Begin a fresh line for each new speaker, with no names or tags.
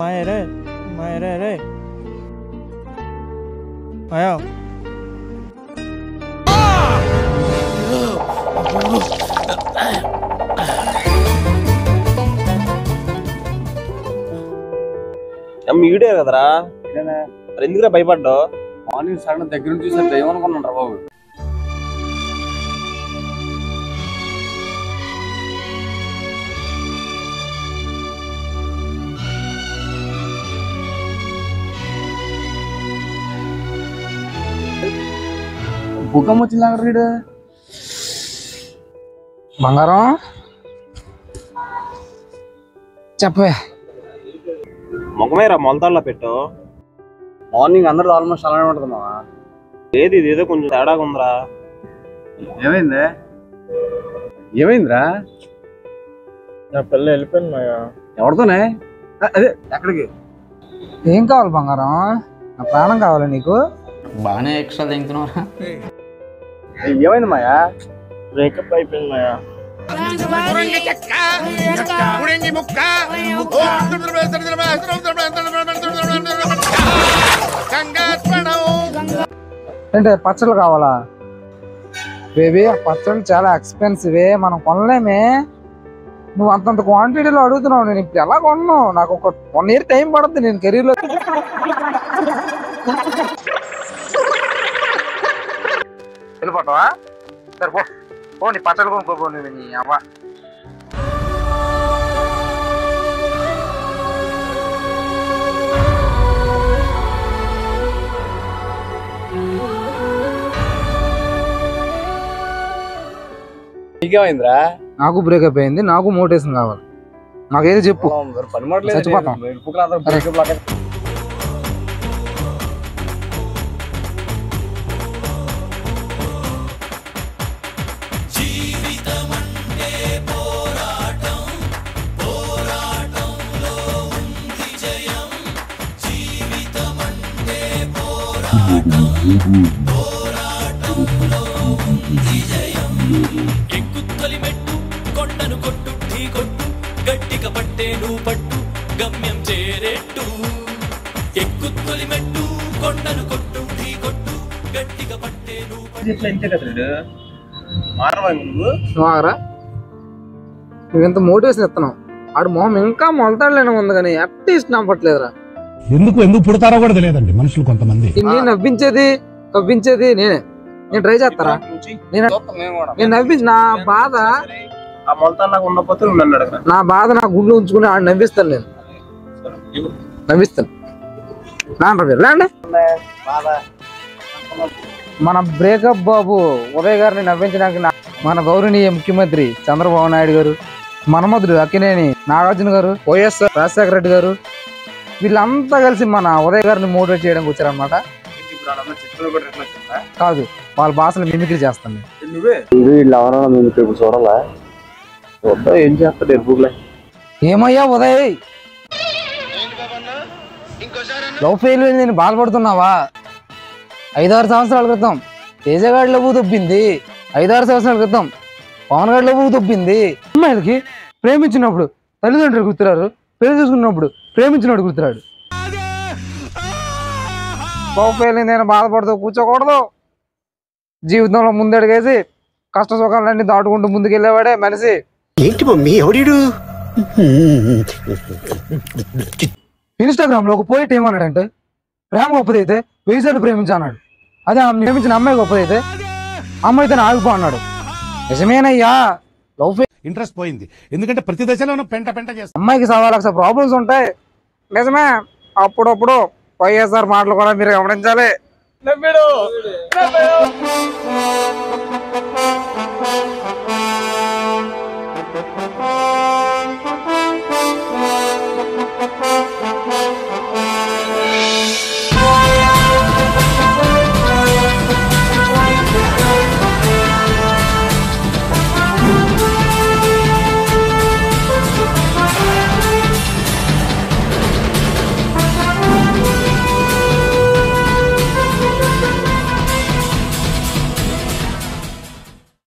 मायरे मायरे रे आया
ఈడే కదరా ఎందుకురా భయపడ్డావు
మార్నింగ్ సడన్ దగ్గర నుంచి చూసారు దయ్యం అనుకున్నాను రా బాబు. భూకంపం వచ్చిందా రీడు
బంగారం చెప్పే
ముఖమేరా మొలతాడులో పెట్టు.
మార్నింగ్ అందరూ ఆల్మోస్ట్ అలానే ఉంటుంది మా.
ఏది ఇదేదో కొంచెం తేడాగా ఉందిరా.
ఏమైంది ఏమైందిరా?
నా పిల్ల వెళ్ళిపోయింది మాయా.
ఎవరితోనే? అదే ఎక్కడికి?
ఏం కావాలి బంగారం? నా ప్రాణం కావాలి నీకు.
బాగానే ఎక్స్ట్రా తింటున్నారా?
ఏమైంది మాయా?
బ్రేకప్ అయిపోయింది మాయా. అంటే పచ్చళ్ళు కావాలా బేబీ? ఆ పచ్చళ్ళు చాలా ఎక్స్పెన్సివ్, మనం కొనలేమే. నువ్వు అంతంత క్వాంటిటీలో అడుగుతున్నావు, నేను ఇప్పుడు ఎలా కొన్నావు? నాకు ఒక 1 year టైం పడుతుంది నేను కెరీర్లో. వెళ్ళిపోతావా? సరే పో పో, నీ పచ్చళ్ళు కొనుక్కో. నువ్వు నీ అవ్వ
నీకేమైందిరా?
నాకు బ్రేకప్ అయింది, నాకు మోటివేషన్ కావాలి. నాకేది చెప్పు.
పని మాటలేదు.
చచ్చిపోతాం.
ఎక్కుత్తొలి మెట్టు కొండను కొట్టు ఢీ కొట్టు గట్టిగా పట్టే నువ్వు పట్టు గమ్యం చేరేట్టు. ఎక్కుత్తొలి మెట్టు కొండను కొట్టు ఢీ కొట్టు గట్టిగా పట్టే
నువ్వురా, నువ్వెంత మోటివేషన్ ఇస్తున్నావు. ఆడు మొహం ఇంకా మొలతాడలేని ఉంది కానీ అట్లీస్ట్ నవ్వట్లేదురా.
ఎందుకు పుడతారో కూడా తెలియదండి మనుషులు కొంతమంది.
నేను నవ్వించేది నేనే. నేను ట్రై చేస్తారా? నేను నవ్వించి నా బాధ నా గుండె ఉంచుకుని ఆడు నవ్విస్తాను. నేను నవ్విస్తాను. మన బ్రేకప్ బాబు ఉదయ్ గారిని నవ్వించడానికి మన గౌరవనీయ ముఖ్యమంత్రి చంద్రబాబు నాయుడు గారు, మన్మధుడు అక్కినేని నాగార్జున గారు, వైఎస్ఆర్ రాజశేఖర రెడ్డి గారు, వీళ్ళంతా కలిసి మన ఉదయ్ గారిని మోటివేట్ చేయడానికి వచ్చారనమాట. కాదు, వాళ్ళ భాషలు మిమిక్రీ చేస్తాను.
చూడాలా ఏం చేస్తాడు?
ఏమయ్యా ఉదయ్, లవ్ ఫెయిల్ నేను బాధపడుతున్నావా? 5-6 సంవత్సరాల క్రితం తేజగాడి లవ్వు దొబ్బింది. 5-6 సంవత్సరాల క్రితం పవన్ గాడి లవ్వు దొబ్బింది. అమ్మాయిలకి ప్రేమించినప్పుడు తల్లిదండ్రులు గుర్తురారు, పెళ్లి చూసుకున్నప్పుడు ప్రేమించినప్పుడు గుర్తురాడు. లవ్ ఫెయిల్ నేను బాధపడుతూ కూర్చోకూడదు. జీవితంలో ముందడుగేసి కష్ట సుఖాలన్నీ దాటుకుంటూ ముందుకెళ్ళేవాడే మనిషి.
ఏంటి మమ్మీ ఎవడీడు?
ఇన్స్టాగ్రామ్ లో ఒక పోయిట్ ఏమన్నాడంటే, ప్రేమ గొప్పదైతే 1000 సార్లు ప్రేమించన్నాడు. అదే ఆమె ప్రేమించిన అమ్మాయి గొప్పదైతే అమ్మాయితో ఆగిపో అన్నాడు. నిజమేనయ్యా, లవ్
ఇంట్రెస్ట్ పోయింది. ఎందుకంటే ప్రతి దశలోనూ పెంట చేస్తాం.
అమ్మాయికి 1,00,000 ప్రాబ్లమ్స్ ఉంటాయి. నిజమే, అప్పుడప్పుడు వైఎస్ఆర్ మాటలు కూడా మీరు గమనించాలి.